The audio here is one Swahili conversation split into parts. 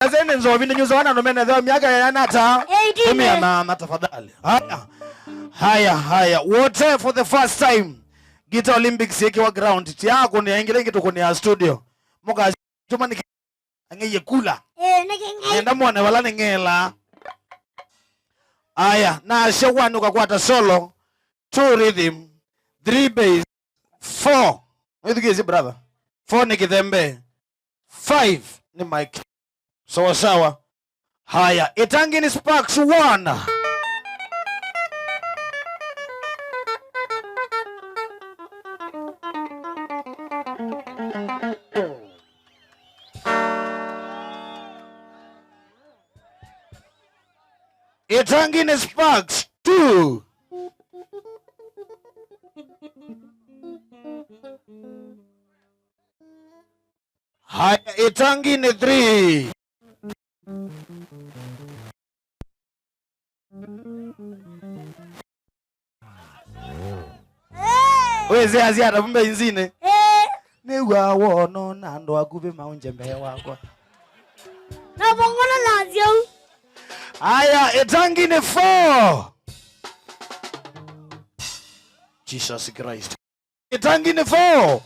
Azene nzobini nyuzo wana nomene dhao miaka ya yanata. Tumia mama tafadhali. Haya. Wote for the first time. Gita Olympics yeki wa ground. Tia kuni ya ingile kitu kuni ya studio. Moka chuma niki. Angeye kula. Nenda mwane wala ningela. Haya. Na shewanu kakwata solo. 2 rhythm. 3 bass. 4. Wewe kizi brother. 4 ni kithembe. 5 ni mic. Sawa. Haya, Itangini Sparks 1. Itangini Sparks 2. Haya, Itangini 3. Weze aziara mbe inzine. Ni wawono na ndo akube maunjembe wako. Na bongola lazio. Aya, Itangini 4. Jesus Christ. Itangini 4.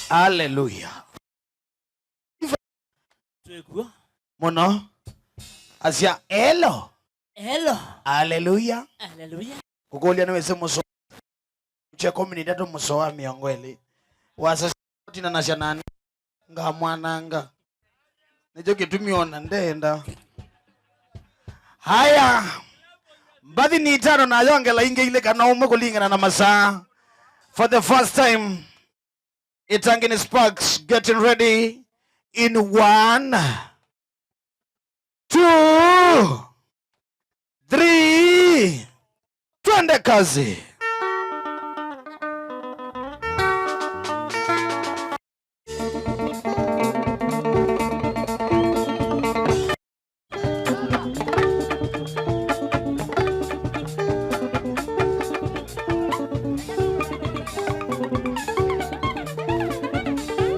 Hallelujah. Mono. Asia hello. Hallelujah. Kugolia niweze muso. Mche community to muso wa miongweli. Wasa tina nashanani. Nga mwananga. Nijo kitumiona ndenda. Haya. Mbadi ni itano na yongela inge ile kana ume kulingana na masaa. For the first time, Itangini Sparks getting ready in 1, 2, 3. Twende kazi.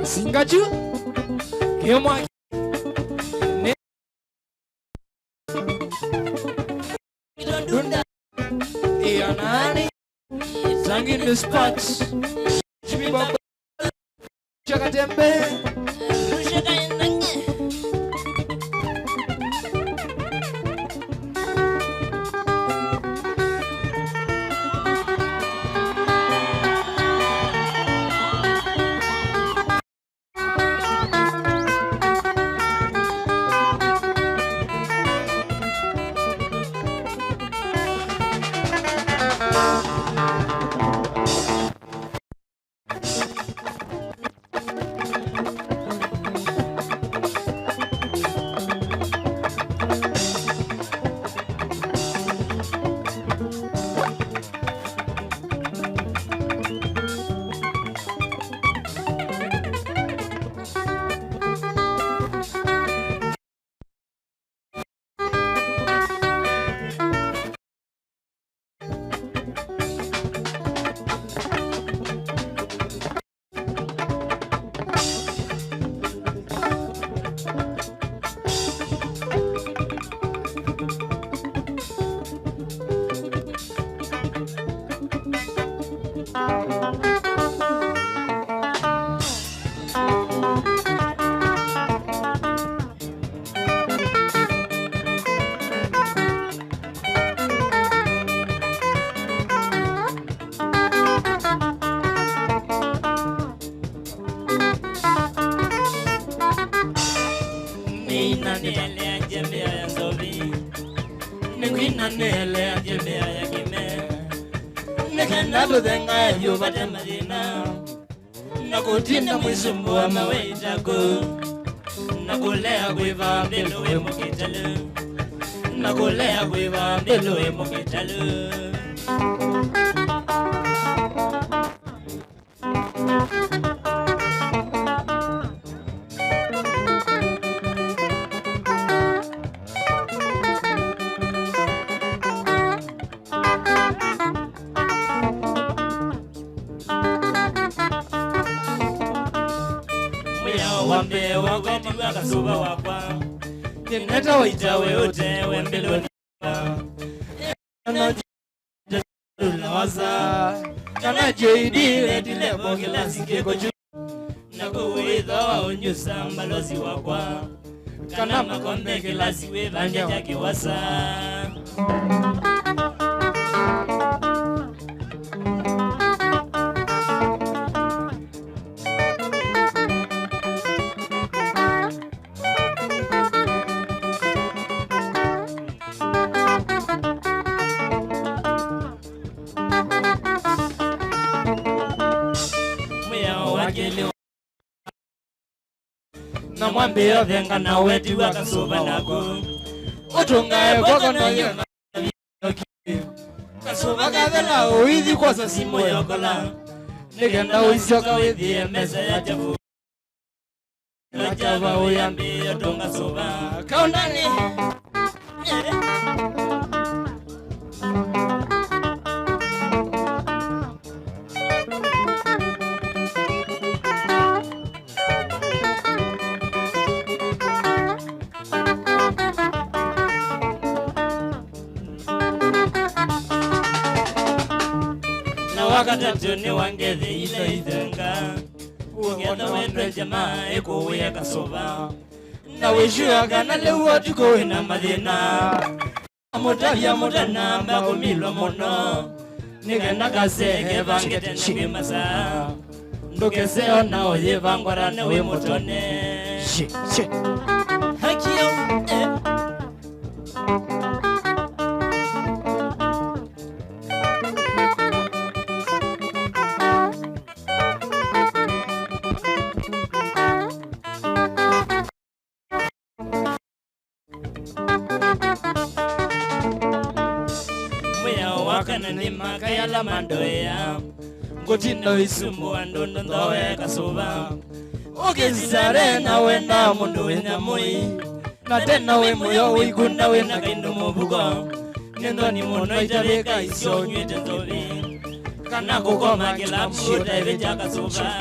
Singaju Kemwa Dunda Ianani Itangini Sparks Chibaba Chakatembe Nado denga yuva temadina Nakutina mwisumbu wa mawejako Nakulea kuiva mbilo emokitalu Nakulea kuiva mbilo emokitalu Wambe wagweti Nanga kasuba wakwa Kineta waitawe ute wembeloni Waza Kana joidi redile bogila sikeko juu Nago weza wa onyusa mbalozi wakwa Kana makombe kila siwe vanje jaki wasa Na mwambe ya venga na weti wakasuba nako Utunga eboka na yona Kasuba kavela uithi kwa sasimo yokola Nigenda uisioka withi emesa ya javu Lachava uyambi utunga suba Kaundani Wakatatu ni wangethe ila ithenga Ugetha wendwe jamaa eko wea kasoba Na wishua kana lewa tuko wina madhina Amutabia mutana mbako milo mono Nigenda kasege vangete nungi masa Ndukeseo na oye vangwara na we mutone Hakio Wakana ni makaya la mandoya Ngutindo isumbu andondo ndowe kasuba Ogezare na wenda mundu wenya mui Na tena we muyo wikunda wena kaindu mubugo Nendo ni muno itabeka isio nywete nzovi Kana kukoma kila mshuta iveja kasuba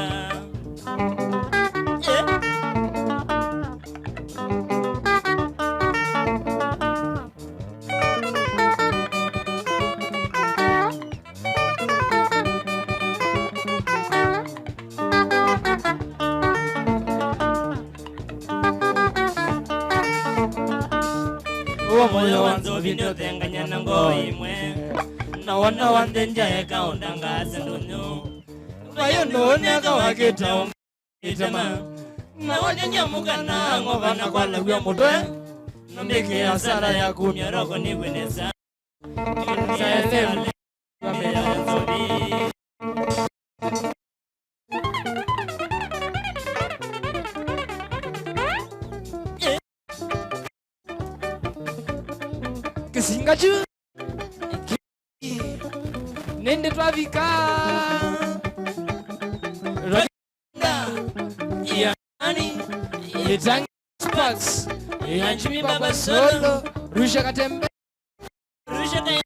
Moyo wanzo vino tenganya nango imwe Na wana wandenja eka ondanga sendonyo Vayo noni aka wakita itama Na wandenja mukana ngobana kwa lagwa mutwe Nambeke ya sara ya kumyoroko ni weneza Sa FM Wame ya nzobi Singaju Nende twavika Roginda Yani Yetangi Sparks Yanjimi baba solo Rusha katembe Rusha katembe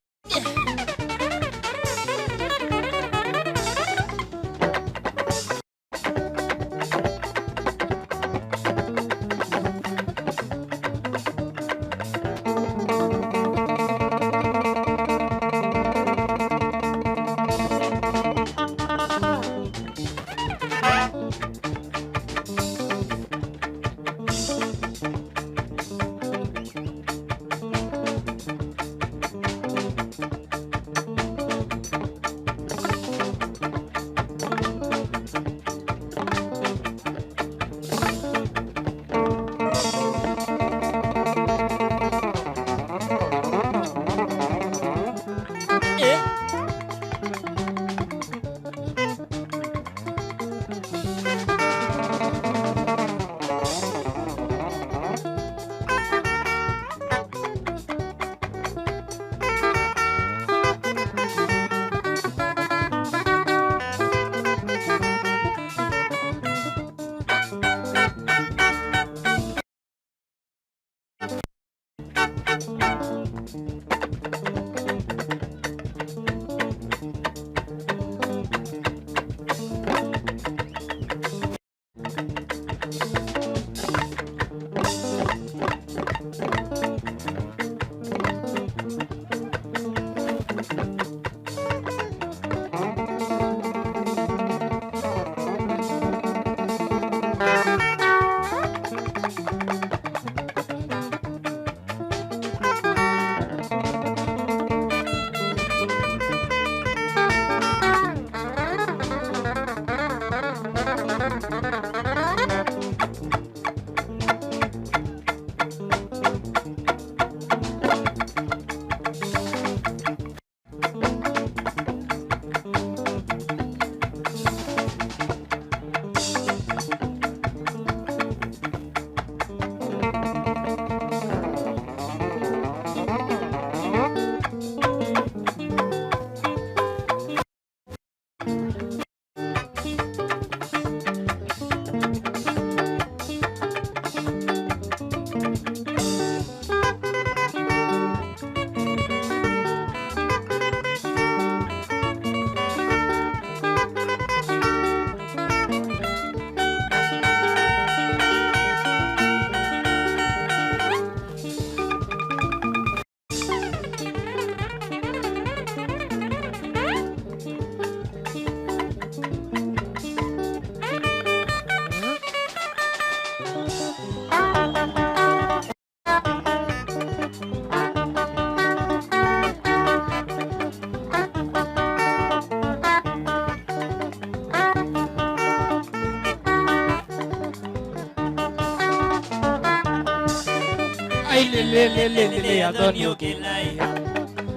Lele Antonio Kilai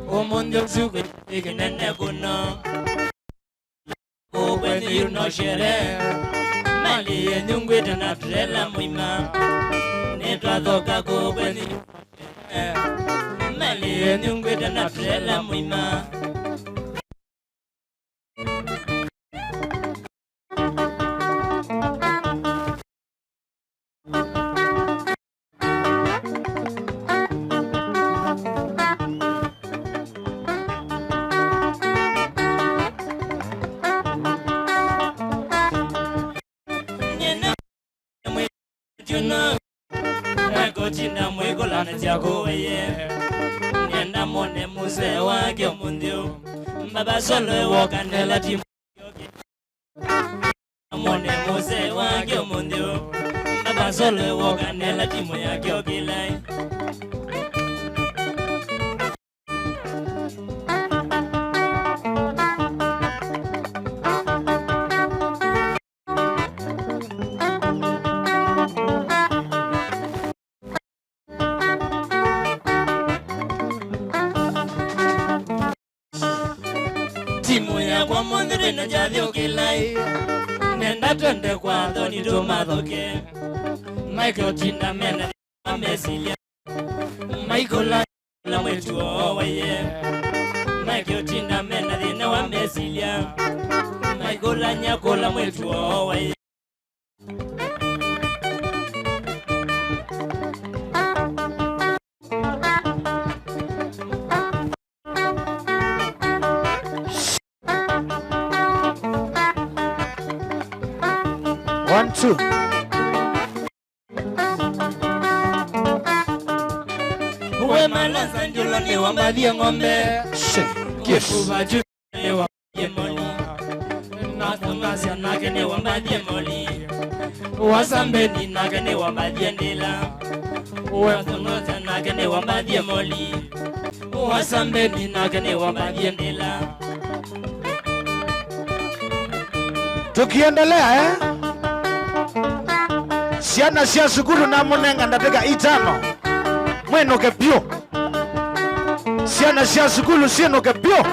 Omondo Zuke Ignene Kuno When you know Shere Mali and Yungwit and Atrella Muima Netra Doka go when you Mali and Yungwit and Atrella Muima Chinda mwego lana jago weye Nenda mone muse wake mundio Mbaba solo woka nela timu Mone muse wake mundio Mbaba solo woka nela timu ya kiokilai Timu ya kwa mondre na jadio kilai Nenda twende kwa Anthony Tomathoke Michael Chinda mena amesilia Michael la mwetu owaye Michael Chinda mena dina wa mesilia Michael la nyako la mwetu owaye One, two. Uwe malanza njolo ni wambadie ngombe Yes. Ubaju ni wambadie moli Natungasia nake ni wambadie moli Wasambeni nake ni wambadie ndila Watungasia nake ni wambadie moli Wasambeni nake ni wambadie ndila Tukiendelea Siana sia sukuru na munenga ndatega itano Mwenoke pio Siana sia sukulu sienoke pio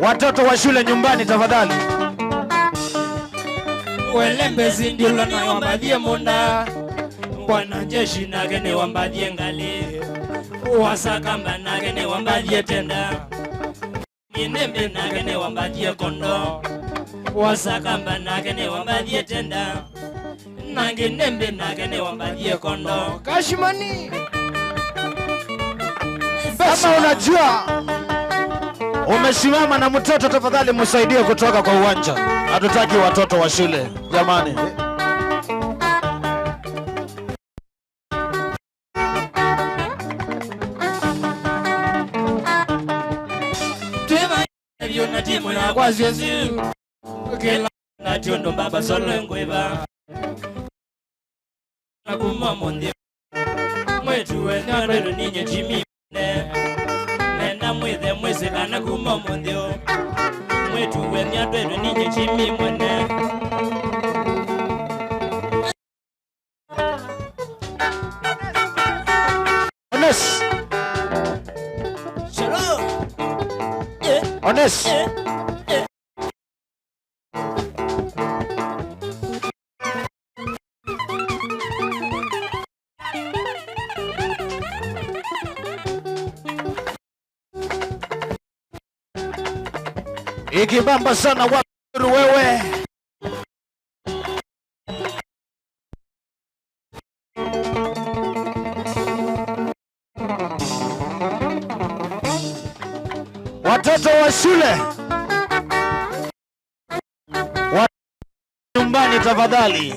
Watoto wa shule nyumbani tafadhali Welembe zindilo na wambadie munda Bwana jeshi nake ni wambadie ngali Wasakamba nake ni wambadie tenda Inembe nake ni wambadie kondo Wasakamba nake ni wambadie tenda Nangi nembe nake ni wambadie kondo Kashimani Kama unajua umesimama na mtoto tafadhali msaidie kutoka kwa uwanja. Hatutaki watoto wa shule jamani. simu ya kwa sisi kila na chondo baba solo ngweba na kumamonde mwetu wena rero ninye chimi nenda mwithe mwese kana kumamonde mwetu wena rero ninye chimi mwene Honest. Honest. Ikibamba sana watu wewe. Watoto wa shule wa nyumbani tafadhali.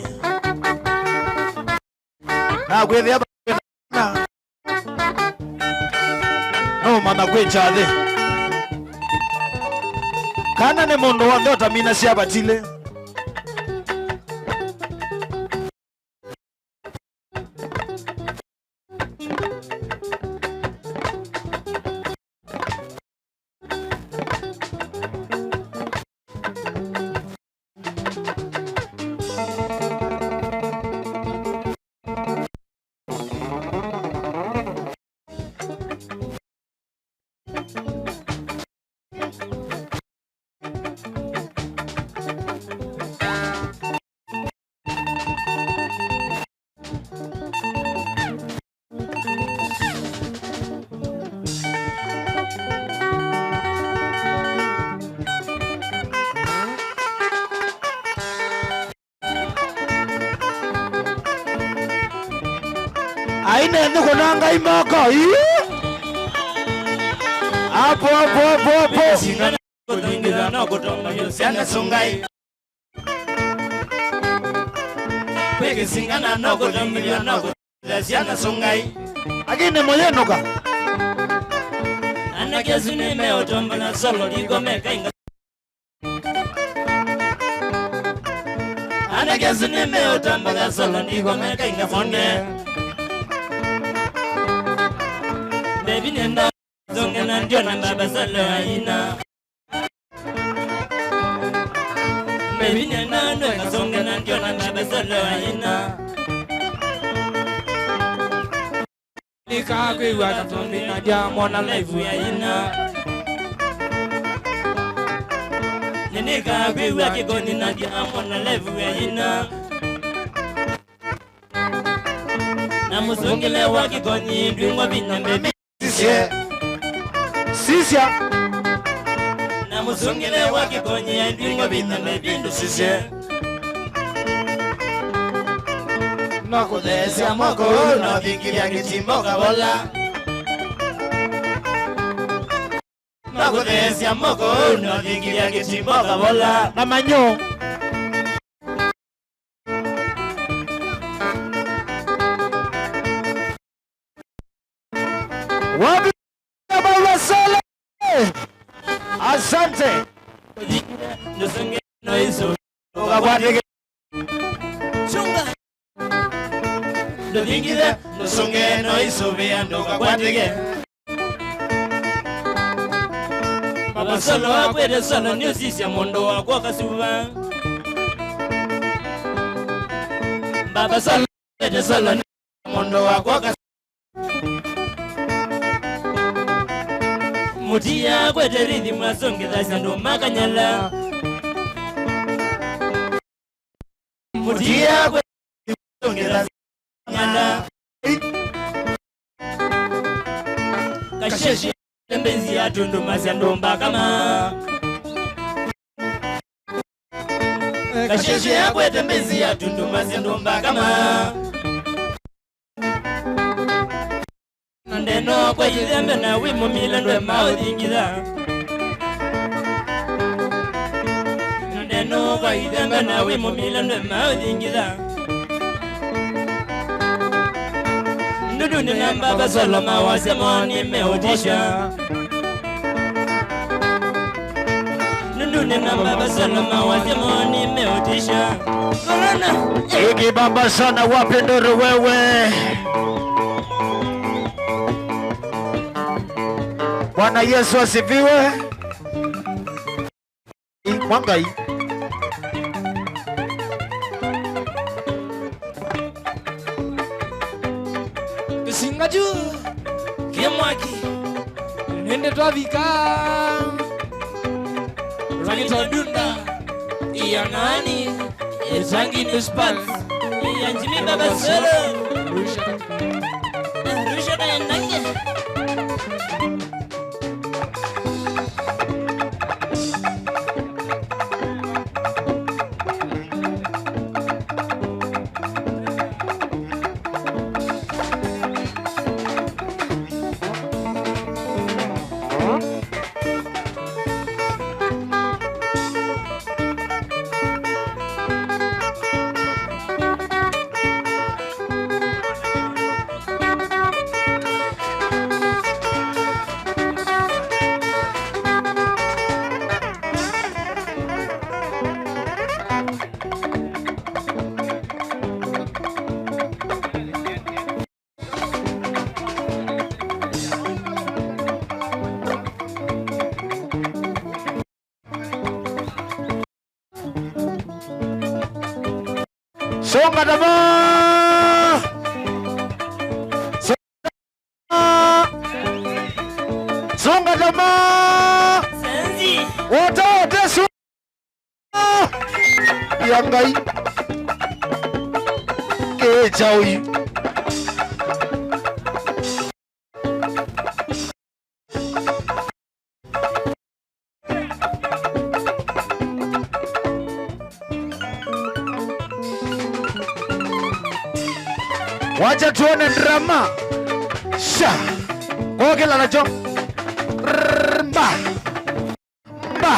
Na gwethe aba no mana gwecha the. Kana ne mondo wa ndota mina cia batile. Aina ndiko nanga imoko. Hapo. Singana kutingiza na kutomba yosiana sungai. Peke singana na kutomba yosiana sungai. Agine moyenoka. Anakesu nimeotomba na solo ligomeka inga. Anakesu nimeotomba na solo ligomeka inga fonde. Baby nenda zonge na ndio na baba solo haina. Baby nenda ndo zonge na ndio na baba solo haina. Nikakwiwa katombi na jamo na life ya ina. Nikakwiwa kigoni na jamo na life ya ina. Na musungile wa kigoni ndwingwa bina baby. Sisia. Na musungile wa kigoni ndwingwa bina baby ndo sisia. Nakudesia mwako na vingilia kitimbo kabola. Nakudesia mwako na vingilia kitimbo kabola. Na manyo. Wabi baba sala. Asante. Nusunge no iso. Ukakwatike. Chunga. Dovingile nusunge no iso vea ndoka kwatike. Baba solo akwede solo ni osisi ya mondo wako kasuva. Baba solo akwede solo ni mondo wako kasuva. Mutia kwede ridi mwasonge dhasi ndo makanyala. Mutia kwede mwasonge dhasi nyala. Kasheshi mbenzi ya tundu mazia ndomba kama. Kasheshi ya kwede mbenzi ya tundu mazia ndomba kama. Nandeno kwa jizembe na wimo milendwe maudhingiza. Nandeno kwa jizembe na wimo milendwe maudhingiza. Ndudu ni namba basolo mawase moni meudisha. Yune na baba sana mawazemoni meutisha Corona Igi baba sana wapi nduru wewe Bwana Yesu asifiwe Mwangai Singaju Kemwaki Nende twavika Rangita dunda Iya nani Zangi nuspals Iya njimi baba solo Rusha da endange Songa dama Songa dama Senzi Wote su Yangai Kechawi Wacha tuone drama. Sha. Koke la nacho. Mba. Mba.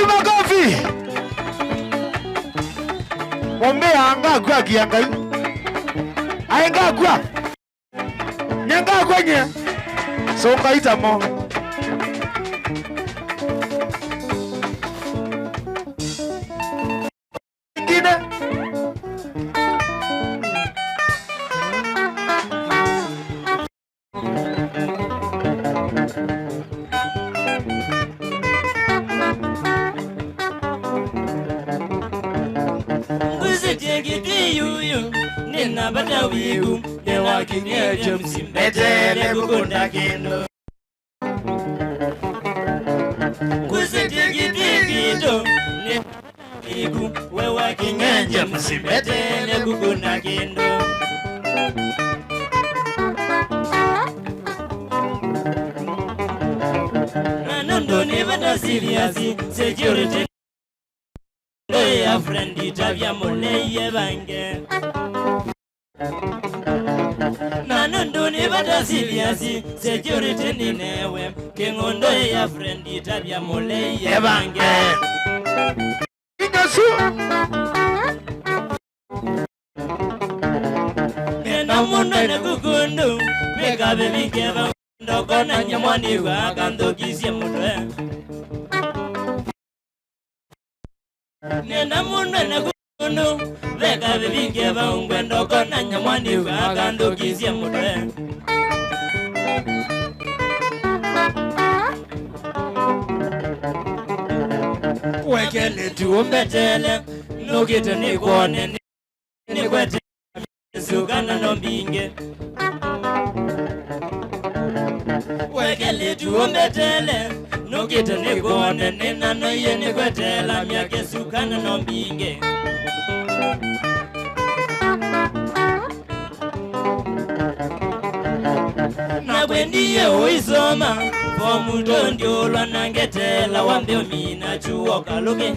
Makofi. Mombe anga kwa kiangai. Aenga kwa. Nyanga kwenye. So kaita mo. Ingine. Nina bata wigu ne wakinye jemsi mbetele kukunda kendo Kusitiki tikito ne wigu we wakinye jemsi mbetele kukunda kendo Nanondo ni bata siriasi security ya friend itavya moleye bange Nanondo ni bata siriasi security ni newe Kingondo ya friend itavya moleye bange Inyasu Kena munda ne kukundu Meka bebi keva Ndoko na nyamwani wakando kisye mudwe Nena munda ne kukundu Meka bebi keva Ndoko na nyamwani wakando kisye mudwe Wekele tuombetele Nukite ni kuone ni kwete Sugana no mbinge Wekele tuombetele Nukite ni kuone Nina no ye ni kwete La miake sugana no mbinge Na kwendiye uisoma Fomu tondio lwa nangetela Wambeo mina chuo kaluge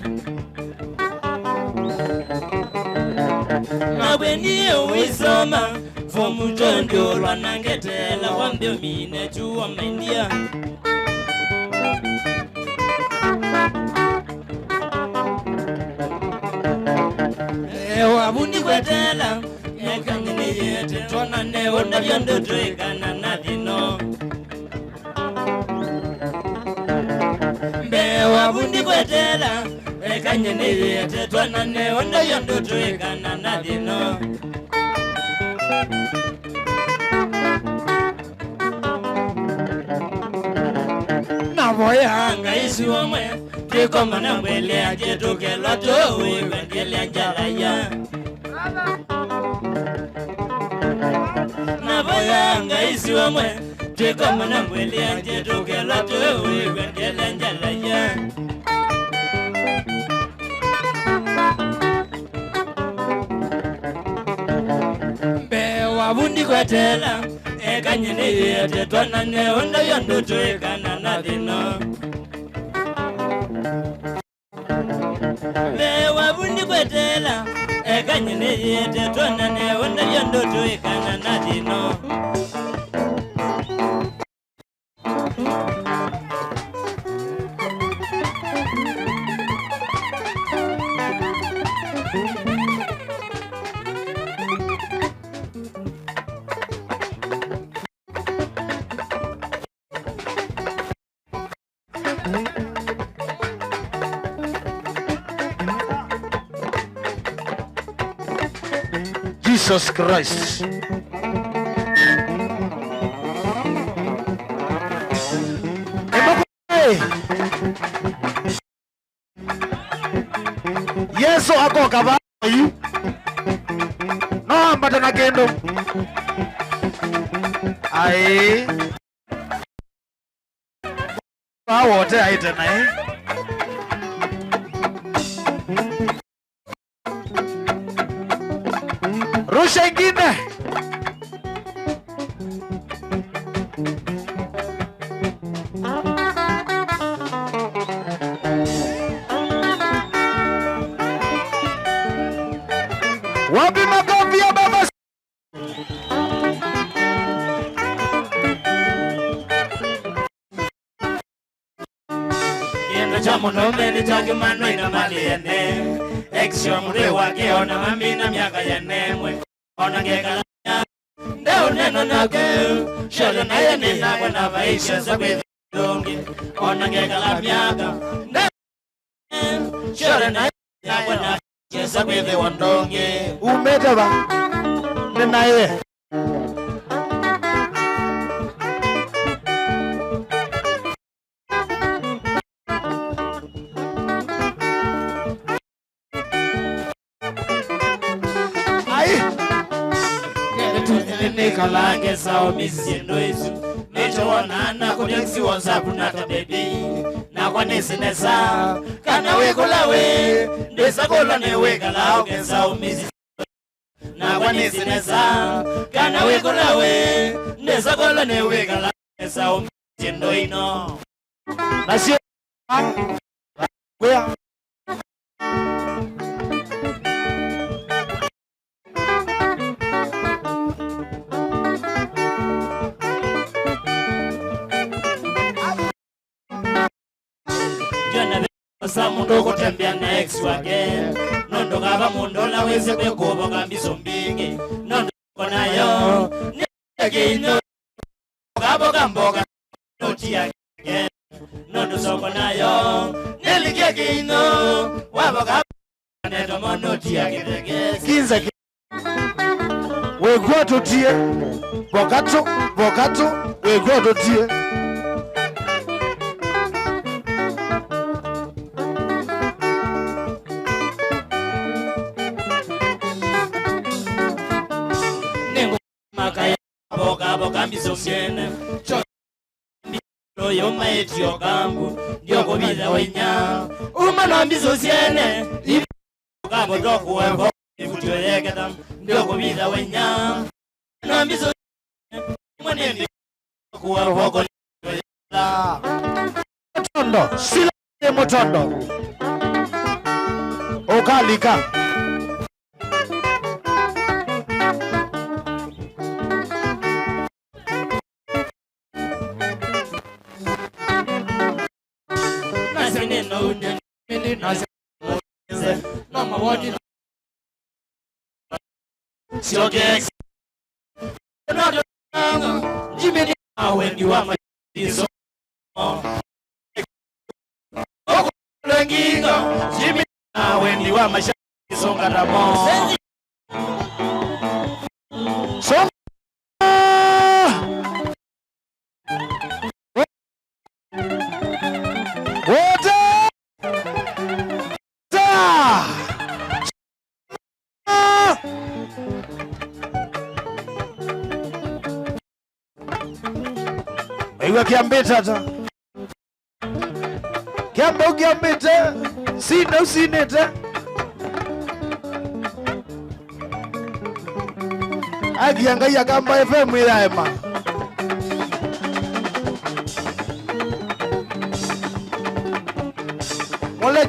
Na kwendiye uisoma Fomu tondio lwa nangetela Wambeo mina chuo maindia Wabundi kwetela Nekangine yete Tona newo na vyondo tuikana na vino wabundi kwetela ekanyene yete twanane onda yondo twekana nadino navoyanga isi omwe tikomana mbwele anje tukelo towe kwendele njalaya navoyanga isi omwe tikomana mbwele anje tukelo towe kwendele njalaya mbe wabundi kwetela ekanyene yete twanane onda yondo twekana nadino mbe wabundi kwetela ekanyene yete twanane onda yondo twekana nadino Jesus Christ. Yesu ako kabayi. No ambata na kendo. Ai. Wote aite naye. Rusha ingine. Wapi makofi ya baba? Yendo chamo no meni chake mano ina mali yene Exio mure wake ona mamina miaka yene mwe Ona ngeka Ndeo neno nake Sholo na yene na kwa na vaisha Sakwe dongi Ona ngeka la miaka Ndeo Sholo na yene kwa na vaisha Sakwe wandongi Umeta ba Nena ye Nikalange sao misiendo isu Nicho wanana kujensi WhatsApp nata baby Na kwa nisi nesa Kana wekula we Nisa kola ne wekala Oke sao misiendo Na kwa nisi nesa Kana wekula we Nisa kola ne wekala Oke sao misiendo ino Nasio Wea Sa mundo kutembea na ex wake Nondo kava mundo la weze kwekubo kambiso mbingi Nondo konayo Nike ino Kabo kamboka Noti ya kike Nondo soko nayo Nelike kino Wabo kabo Neto mo noti ya kike Kinza Wegua totie Bogato Wegua totie Boga mbizo siene Choyo yo maeti yo gambu Ndiyo kubida wenya Umano mbizo siene Gabo doku webo Ifutio yeketa Ndiyo kubida wenya Na mbizo siene Mwenende Kuwa woko Motondo Sila motondo Okalika Siogeks Not Jimmy when you are my ngingo Jimmy na wendi wa maisha songa ramo Songa wote Iwa kiambeta ta Kiambo kiambeta Sino sineta Agiangaia kamba FM iraema Mole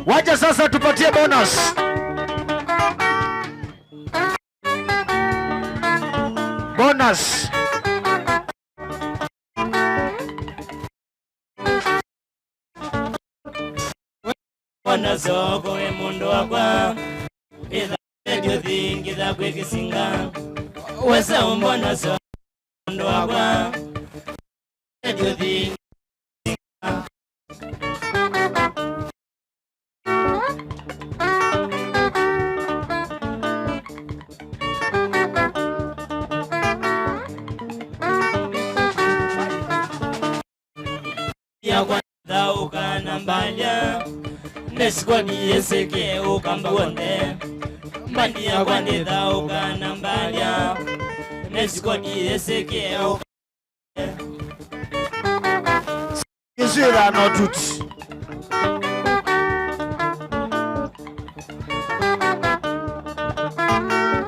Wacha sasa tupatie bonus. Bonus. Wana soko emundo wakwa Ida edio thingi da kwekisinga Wesa umbona soko emundo wakwa Edio thingi Ya kwanza ukanambalya Nesikwani yeseke ukambonde Mbandi ya kwanza ukanambalya Nesikwani yeseke ukambonde Kisira no tuti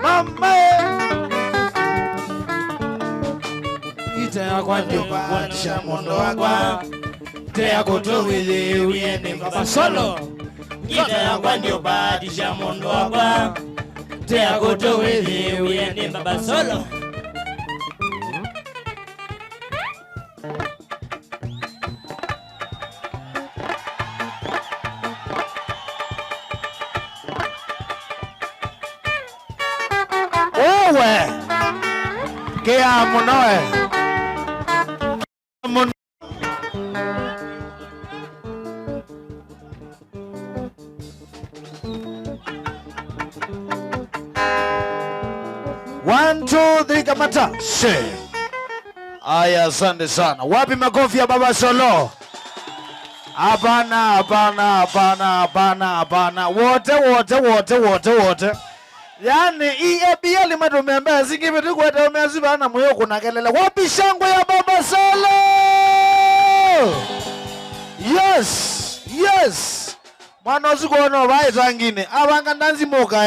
Mama Ita ya kwa nyoba Nisha mondo wakwa Te ya kutowele Uyene mbaba solo Kita ya kwa ndio badisha mondo wakwa Te ya kutowele Uyene mbaba solo Owe Kea munoe One, two, three, kamata. She. Aya, asante sana. Wapi makofi ya Baba Solo? Hapana, hapana, hapana, hapana, hapana. Wote. Yaani EABL matumembea singipi tu kwa tumeaziba na moyo kuna kelele. Wapi shangwe ya Baba Solo? Yes. Mwana usikuona bai tangine. Abanga ndanzi moka